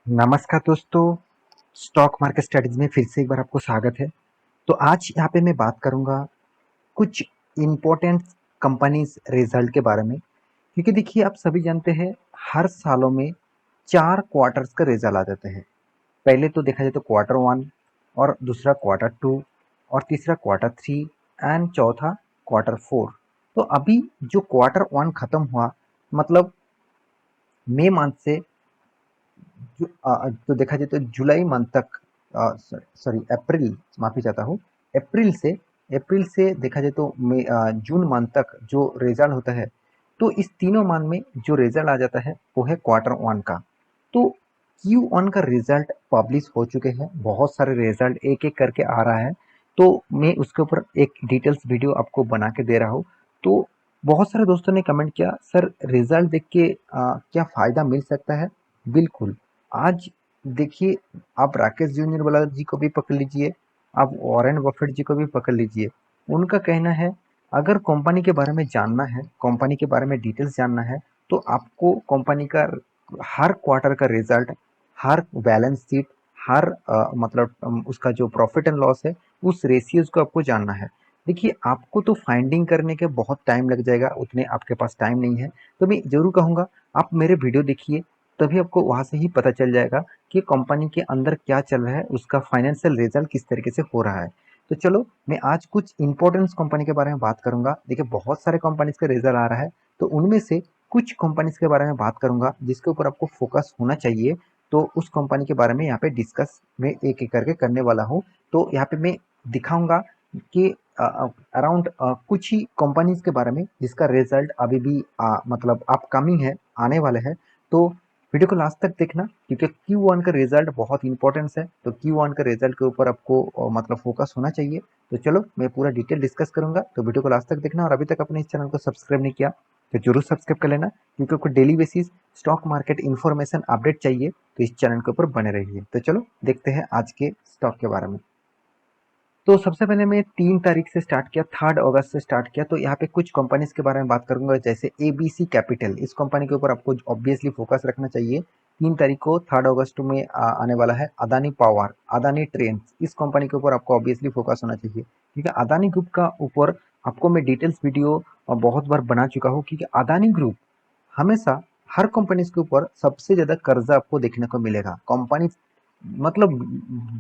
नमस्कार दोस्तों। Stock market strategy में फिर से एक बार आपको स्वागत है। तो आज यहाँ पे मैं बात करूँगा कुछ इम्पोर्टेंट कंपनीज रिजल्ट के बारे में, क्योंकि देखिए आप सभी जानते हैं हर सालों में 4 क्वार्टर्स का रिजल्ट आ जाते हैं। पहले तो देखा जाए तो Q1 और दूसरा Q2 और तीसरा Q3 एंड चौथा Q4। तो अभी जो Q1 खत्म हुआ, मतलब मई मंथ से तो देखा जाए तो जुलाई मंथ तक, सॉरी अप्रैल, माफी चाहता हूँ। अप्रैल से अप्रैल से देखा जाए तो जून मंथ तक जो रिजल्ट होता है, तो इस तीनों मंथ में जो रिजल्ट आ जाता है वो है Q1 का। तो Q1 का रिजल्ट पब्लिश हो चुके हैं, बहुत सारे रिजल्ट एक एक करके आ रहा है। तो मैं उसके ऊपर एक डिटेल्स वीडियो आपको बना के दे रहा हूँ। तो बहुत सारे दोस्तों ने कमेंट किया, सर रिजल्ट देख के क्या फ़ायदा मिल सकता है। बिल्कुल। आज देखिए, आप राकेश जूनियरवाला जी को भी पकड़ लीजिए, आप वॉरेन बफेट जी को भी पकड़ लीजिए। उनका कहना है, अगर कंपनी के बारे में जानना है, कंपनी के बारे में डिटेल्स जानना है, तो आपको कंपनी का हर क्वार्टर का रिजल्ट, हर बैलेंस शीट, हर मतलब उसका जो प्रॉफिट एंड लॉस है, उस रेशियोज को आपको जानना है। देखिए, आपको तो फाइंडिंग करने के बहुत टाइम लग जाएगा, उतने आपके पास टाइम नहीं है। तो मैं ज़रूर कहूँगा, आप मेरे वीडियो देखिए, तभी आपको वहाँ से ही पता चल जाएगा कि कंपनी के अंदर क्या चल रहा है, उसका फाइनेंशियल रिजल्ट किस तरीके से हो रहा है। तो चलो, मैं आज कुछ इंपॉर्टेंट कंपनी के बारे में बात करूंगा। देखिए, बहुत सारे कंपनीज का रिजल्ट आ रहा है, तो उनमें से कुछ कंपनीज के बारे में बात करूंगा जिसके ऊपर आपको फोकस होना चाहिए। तो उस कंपनी के बारे में यहाँ पे डिस्कस में एक एक करके करने वाला हूँ। तो यहाँ पे मैं दिखाऊंगा कि अराउंड कुछ ही कंपनीज के बारे में जिसका रिजल्ट अभी भी मतलब अपकमिंग है, आने वाले हैं। तो वीडियो को लास्ट तक देखना, क्योंकि Q1 का रिजल्ट बहुत इंपॉर्टेंस है। तो Q1 का रिजल्ट के ऊपर आपको मतलब फोकस होना चाहिए। तो चलो, मैं पूरा डिटेल डिस्कस करूंगा, तो वीडियो को लास्ट तक देखना। और अभी तक अपने इस चैनल को सब्सक्राइब नहीं किया तो जरूर सब्सक्राइब कर लेना, क्योंकि आपको daily basis stock market information update चाहिए तो इस चैनल के ऊपर बने रहिए। तो चलो देखते हैं आज के स्टॉक के बारे में। तो सबसे पहले मैं 3 तारीख से स्टार्ट किया, 3 अगस्त से स्टार्ट किया। तो यहाँ पे कुछ कंपनीज के बारे में बात करूंगा, जैसे एबीसी कैपिटल। इस कंपनी के ऊपर आपको ऑब्वियसली फोकस रखना चाहिए। 3 तारीख को 3 अगस्त में आने वाला है अदानी पावर, अदानी ट्रेन। इस कंपनी के ऊपर आपको ऑब्वियसली फोकस होना चाहिए, क्योंकि अदानी ग्रुप का ऊपर आपको मैं डिटेल्स वीडियो बहुत बार बना चुका हूँ। क्योंकि अदानी ग्रुप हमेशा हर कंपनीज के ऊपर सबसे ज्यादा कर्जा आपको देखने को मिलेगा। कंपनी मतलब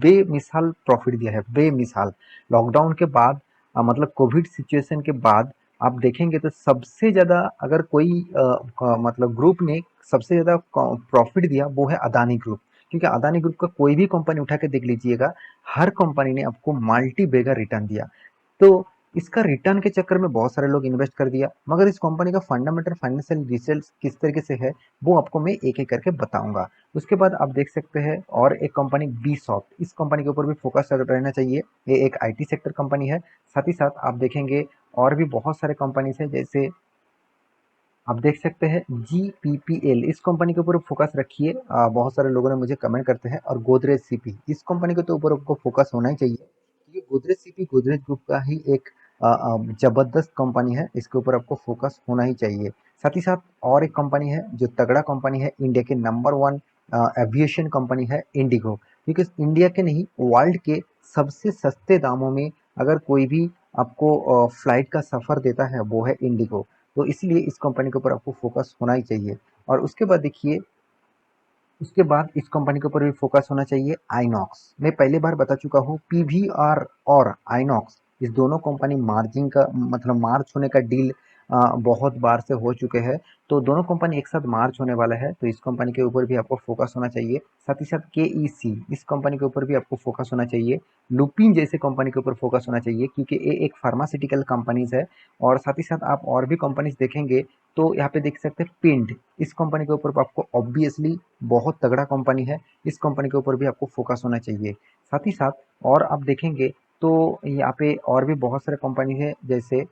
बेमिसाल प्रॉफिट दिया है, बेमिसाल। लॉकडाउन के बाद, मतलब कोविड सिचुएशन के बाद आप देखेंगे तो सबसे ज्यादा, अगर कोई मतलब ग्रुप ने सबसे ज्यादा प्रॉफिट दिया, वो है अदानी ग्रुप। क्योंकि अदानी ग्रुप का कोई भी कंपनी उठा के देख लीजिएगा, हर कंपनी ने आपको मल्टी बेगर रिटर्न दिया। तो इसका रिटर्न के चक्कर में बहुत सारे लोग इन्वेस्ट कर दिया, मगर इस कंपनी का फंडामेंटल फाइनेंशियल रिजल्ट किस तरीके से है, वो आपको मैं एक एक करके बताऊंगा। उसके बाद आप देख सकते हैं और एक कंपनी बी सॉफ्ट, इस कंपनी के ऊपर भी फोकस रहना चाहिए। ये एक आईटी सेक्टर कंपनी है। साथ ही साथ आप देखेंगे और भी बहुत सारे कंपनीज है, जैसे आप देख सकते हैं जीपीपीएल, इस कंपनी के ऊपर फोकस रखिए। बहुत सारे लोगों ने मुझे कमेंट करते हैं। और गोदरेज सीपी, इस कंपनी के तो ऊपर आपको फोकस होना ही चाहिए, क्योंकि गोदरेज सीपी गोदरेज ग्रुप का ही एक जबरदस्त कंपनी है, इसके ऊपर आपको फोकस होना ही चाहिए। साथ ही साथ और एक कंपनी है जो तगड़ा कंपनी है, इंडिया के नंबर 1 एविएशन कंपनी है, इंडिगो। क्योंकि इंडिया के नहीं, वर्ल्ड के सबसे सस्ते दामों में अगर कोई भी आपको फ्लाइट का सफर देता है, वो है इंडिगो। तो इसलिए इस कंपनी के ऊपर आपको फोकस होना ही चाहिए। और उसके बाद देखिए, उसके बाद इस कंपनी के ऊपर भी फोकस होना चाहिए, आइनॉक्स। मैं पहले बार बता चुका हूँ, पीवीआर और आइनॉक्स, इस दोनों कंपनी मार्जिन का मतलब मार्च होने का डील बहुत बार से हो चुके हैं। तो दोनों कंपनी एक साथ मार्च होने वाला है, तो इस कंपनी के ऊपर भी आपको फोकस होना चाहिए। साथ ही साथ केईसी, इस कंपनी के ऊपर भी आपको फोकस होना चाहिए। लुपिन जैसे कंपनी के ऊपर फोकस होना चाहिए, क्योंकि ये एक फार्मास्यूटिकल कंपनीज है। और साथ ही साथ आप और भी कंपनीज देखेंगे, तो यहाँ पे देख सकते हैं पिंड, इस कंपनी के ऊपर आपको ऑब्वियसली बहुत तगड़ा कंपनी है, इस कंपनी के ऊपर भी आपको फोकस होना चाहिए। साथ ही साथ और आप देखेंगे तो यहाँ पे और भी बहुत सारे कंपनी है, जैसे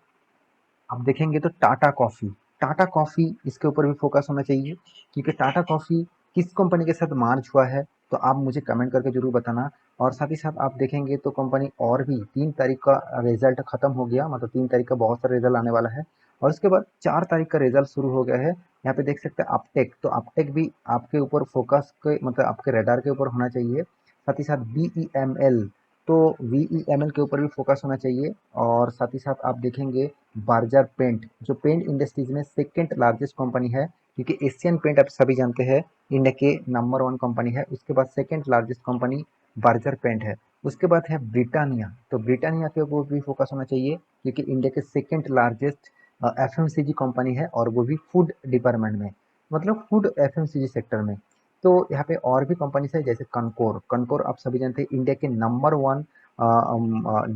आप देखेंगे तो टाटा कॉफ़ी, टाटा कॉफ़ी इसके ऊपर भी फोकस होना चाहिए, क्योंकि टाटा कॉफ़ी किस कंपनी के साथ मार्च हुआ है, तो आप मुझे कमेंट करके जरूर बताना। और साथ ही साथ आप देखेंगे तो कंपनी और भी 3 तारीख का रिजल्ट खत्म हो गया, मतलब 3 तारीख का बहुत सारा रिजल्ट आने वाला है। और उसके बाद 4 तारीख का रिजल्ट शुरू हो गया है। यहाँ पे देख सकते हैं अपटेक, तो अपटेक भी आपके ऊपर फोकस के मतलब आपके रडार के ऊपर होना चाहिए। साथ ही साथ BEML, तो VEML के ऊपर भी फोकस होना चाहिए। और साथ ही साथ आप देखेंगे बार्जर पेंट, जो पेंट इंडस्ट्रीज में सेकेंड लार्जेस्ट कंपनी है, क्योंकि एशियन पेंट आप सभी जानते हैं इंडिया के नंबर 1 कंपनी है। उसके बाद second largest company Berger paint है। उसके बाद है ब्रिटानिया, तो ब्रिटानिया के ऊपर भी फोकस होना चाहिए, क्योंकि इंडिया के सेकेंड लार्जेस्ट FMCG कंपनी है, और वो भी फूड डिपार्टमेंट में, मतलब फूड FMCG सेक्टर में। तो यहाँ पे और भी कंपनीज है, जैसे कनकोर। कनकोर आप सभी जानते हैं इंडिया के नंबर 1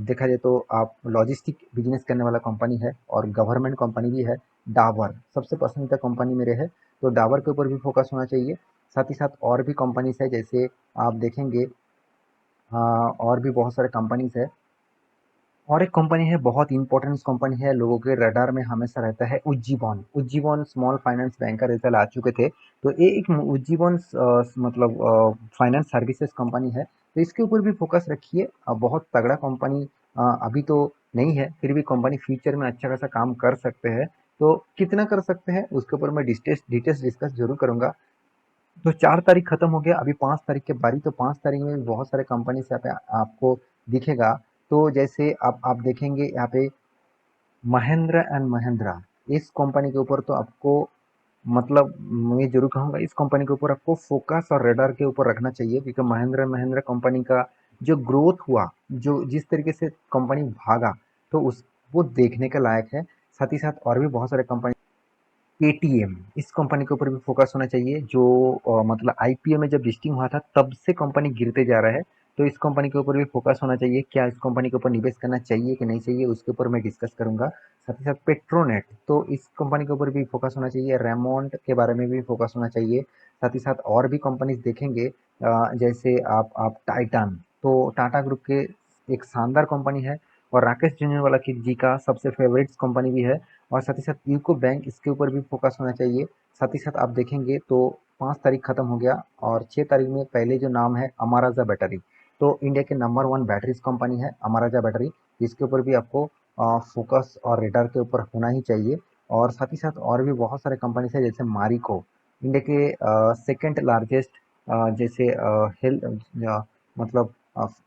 देखा जाए तो आप लॉजिस्टिक बिजनेस करने वाला कंपनी है, और गवर्नमेंट कंपनी भी है। डाबर सबसे पसंदीदा कंपनी मेरे है, तो डाबर के ऊपर भी फोकस होना चाहिए। साथ ही साथ और भी कंपनीज है, जैसे आप देखेंगे और भी बहुत सारे कंपनीज है। और एक कंपनी है, बहुत इंपॉर्टेंट कंपनी है, लोगों के रडार में हमेशा रहता है, Ujjivan. Ujjivan small finance bank का रिजल्ट आ चुके थे, तो ये एक उज्जीवन मतलब फाइनेंस सर्विसेज कंपनी है, तो इसके ऊपर भी फोकस रखिए। बहुत तगड़ा कंपनी अभी तो नहीं है, फिर भी कंपनी फ्यूचर में अच्छा खासा काम कर सकते हैं। तो कितना कर सकते हैं उसके ऊपर मैं डिटेल्स डिस्कस जरूर करूंगा। तो 4 तारीख खत्म हो गया, अभी 5 तारीख के बारी, तो 5 तारीख में भी बहुत सारे कंपनी से यहाँ पे आपको दिखेगा। तो जैसे आप देखेंगे यहाँ पे महिंद्रा एंड महिंद्रा, इस कंपनी के ऊपर तो आपको मतलब मैं जरूर कहूँगा इस कंपनी के ऊपर आपको फोकस और रडार के ऊपर रखना चाहिए, क्योंकि महिंद्रा महिंद्रा कंपनी का जो ग्रोथ हुआ, जो जिस तरीके से कंपनी भागा, तो उस वो देखने के लायक है। साथ ही साथ और भी बहुत सारे कंपनी, पेटीएम, इस कंपनी के ऊपर भी फोकस होना चाहिए, जो मतलब IPO में जब लिस्टिंग हुआ था तब से कंपनी गिरते जा रहा है, तो इस कंपनी के ऊपर भी फोकस होना चाहिए। क्या इस कंपनी के ऊपर निवेश करना चाहिए कि नहीं चाहिए, उसके ऊपर मैं डिस्कस करूंगा। साथ ही साथ पेट्रोनेट, तो इस कंपनी के ऊपर भी फोकस होना चाहिए। रेमोंड के बारे में भी फोकस होना चाहिए। साथ ही साथ और भी कंपनीज देखेंगे, जैसे आप टाइटन, तो टाटा ग्रुप के एक शानदार कंपनी है, और राकेश झुंझुनवाला की जी का सबसे फेवरेट कंपनी भी है। और साथ ही साथ यूको बैंक, इसके ऊपर भी फोकस होना चाहिए। साथ ही साथ आप देखेंगे तो 5 तारीख खत्म हो गया, और 6 तारीख में पहले जो नाम है अमाराजा बैटरी, तो इंडिया के नंबर 1 बैटरीज कंपनी है अमाराजा बैटरी, इसके ऊपर भी आपको फोकस और रेडार के ऊपर होना ही चाहिए। और साथ ही साथ और भी बहुत सारे कंपनीज है, जैसे मारिको, इंडिया के सेकेंड लार्जेस्ट जैसे हेल्थ मतलब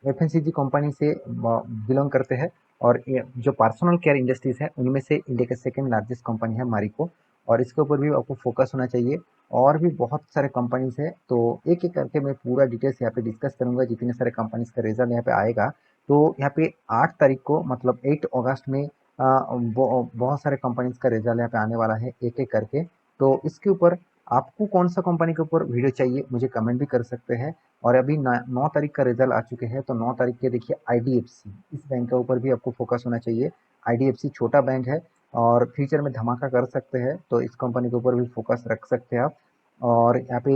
FMCG कंपनी से बिलोंग करते हैं। और ये जो पर्सनल केयर इंडस्ट्रीज है उनमें से इंडिया के सेकंड लार्जेस्ट कंपनी है मारिको, और इसके ऊपर भी आपको फोकस होना चाहिए। और भी बहुत सारे कंपनीज है, तो एक एक करके मैं पूरा डिटेल्स यहाँ पे डिस्कस करूंगा, जितने सारे कंपनीज का रिजल्ट यहाँ पे आएगा। तो यहाँ पे 8 तारीख को मतलब 8 अगस्त में बहुत सारे कंपनीज का रिजल्ट यहाँ पे आने वाला है, एक एक करके। तो इसके ऊपर आपको कौन सा कंपनी के ऊपर वीडियो चाहिए मुझे कमेंट भी कर सकते हैं। और अभी 9 तारीख का रिजल्ट आ चुके हैं, तो 9 तारीख के देखिए IDFC, इस बैंक के ऊपर भी आपको फोकस होना चाहिए। IDFC छोटा बैंक है, और फ्यूचर में धमाका कर सकते हैं, तो इस कंपनी के ऊपर भी फोकस रख सकते हैं आप। और यहाँ पे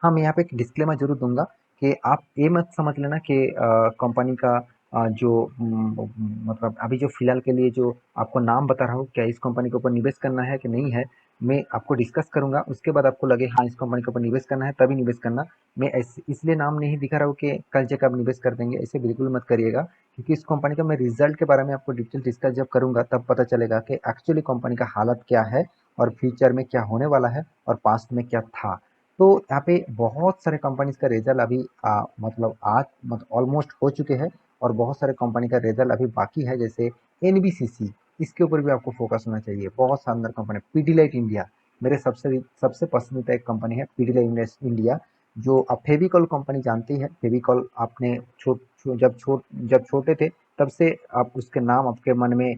हाँ, मैं यहाँ पे एक डिस्क्लेमर ज़रूर दूँगा, कि आप ये मत समझ लेना कि कंपनी का जो मतलब अभी जो फ़िलहाल के लिए जो आपको नाम बता रहा हूँ, क्या इस कंपनी के ऊपर निवेश करना है कि नहीं है, मैं आपको डिस्कस करूँगा। उसके बाद आपको लगे हाँ, इस कंपनी के ऊपर निवेश करना है, तभी निवेश करना। मैं इसलिए नाम नहीं दिखा रहा हूँ कि कल जाकर आप निवेश कर देंगे, ऐसे बिल्कुल मत करिएगा, क्योंकि इस कंपनी का मैं रिजल्ट के बारे में आपको डिटेल डिस्कस जब करूँगा, तब पता चलेगा कि एक्चुअली कंपनी का हालत क्या है, और फ्यूचर में क्या होने वाला है, और पास्ट में क्या था। तो यहाँ पे बहुत सारे कंपनीज का रिजल्ट अभी मतलब आज मतलब ऑलमोस्ट हो चुके हैं, और बहुत सारे कंपनी का रिजल्ट अभी बाकी है, जैसे NBCC, इसके ऊपर भी आपको फोकस होना चाहिए। बहुत शानदार कंपनी, पीडीलाइट इंडिया, मेरे सबसे सबसे पसंदीदा एक कंपनी है पीडीलाइट इंडिया। जो आप फेविकॉल कंपनी जानती है, फेविकॉल आपने जब छोटे थे तब से आप उसके नाम आपके मन में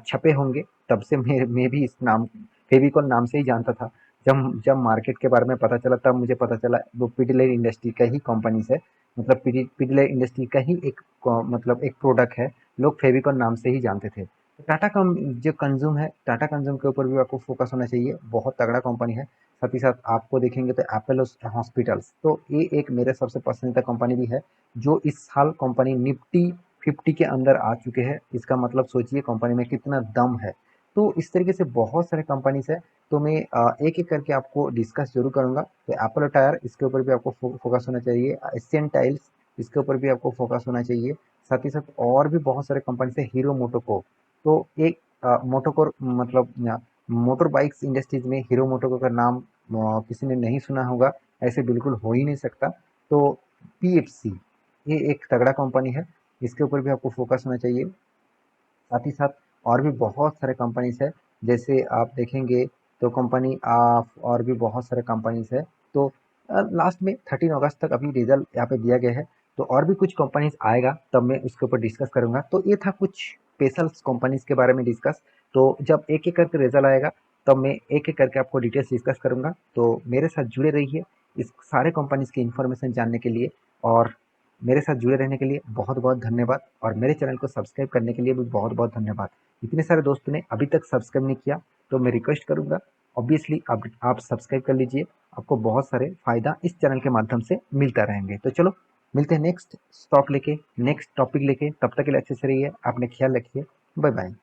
छपे होंगे, तब से मैं भी इस नाम फेविकॉल नाम से ही जानता था। जब मार्केट के बारे में पता चला, तब मुझे पता चला वो पिडिलाइट इंडस्ट्री का ही कंपनी है, मतलब पिडिलाइट इंडस्ट्री का ही एक मतलब एक प्रोडक्ट है, लोग फेविकॉल नाम से ही जानते थे। टाटा कम जो कंज्यूम है, टाटा कंज्यूम के ऊपर भी आपको फोकस होना चाहिए, बहुत तगड़ा कंपनी है। साथ ही साथ आपको देखेंगे तो एपोलो हॉस्पिटल्स, तो ये एक मेरे सबसे पसंदीदा कंपनी भी है, जो इस साल कंपनी निफ्टी 50 के अंदर आ चुके हैं। इसका मतलब सोचिए कंपनी में कितना दम है। तो इस तरीके से बहुत सारे कंपनीज है, तो मैं एक एक करके आपको डिस्कस जरूर करूंगा। तो एप्पल टायर, इसके ऊपर भी आपको फोकस होना चाहिए। एशियन टाइल्स, इसके ऊपर भी आपको फोकस होना चाहिए। साथ ही साथ और भी बहुत सारे कंपनी है, हीरो मोटोको, तो एक मोटोकोर मतलब मोटर बाइक्स इंडस्ट्रीज में हीरो मोटोको का नाम किसी ने नहीं सुना होगा, ऐसे बिल्कुल हो ही नहीं सकता। तो पीएफसी ये एक तगड़ा कंपनी है, इसके ऊपर भी आपको फोकस होना चाहिए। साथ ही साथ और भी बहुत सारे कंपनीज है, जैसे आप देखेंगे तो कंपनी और भी बहुत सारे कंपनीज है। तो लास्ट में 13 अगस्त तक अभी रिजल्ट यहाँ पे दिया गया है, तो और भी कुछ कंपनीज आएगा तब मैं उसके ऊपर डिस्कस करूंगा। तो ये था कुछ स्पेशल कंपनीज के बारे में डिस्कस। तो जब एक एक करके रिजल्ट आएगा तब मैं एक एक करके आपको डिटेल्स डिस्कस करूंगा। तो मेरे साथ जुड़े रहिए इस सारे कंपनीज की इन्फॉर्मेशन जानने के लिए। और मेरे साथ जुड़े रहने के लिए बहुत बहुत धन्यवाद, और मेरे चैनल को सब्सक्राइब करने के लिए भी बहुत बहुत धन्यवाद। इतने सारे दोस्तों ने अभी तक सब्सक्राइब नहीं किया, तो मैं रिक्वेस्ट करूंगा ऑब्वियसली आप सब्सक्राइब कर लीजिए। आपको बहुत सारे फायदा इस चैनल के माध्यम से मिलता रहेंगे। तो चलो मिलते हैं नेक्स्ट स्टॉक लेके, नेक्स्ट टॉपिक लेके। तब तक के लिए अच्छे से रहिए, अपने ख्याल रखिए। Bye bye.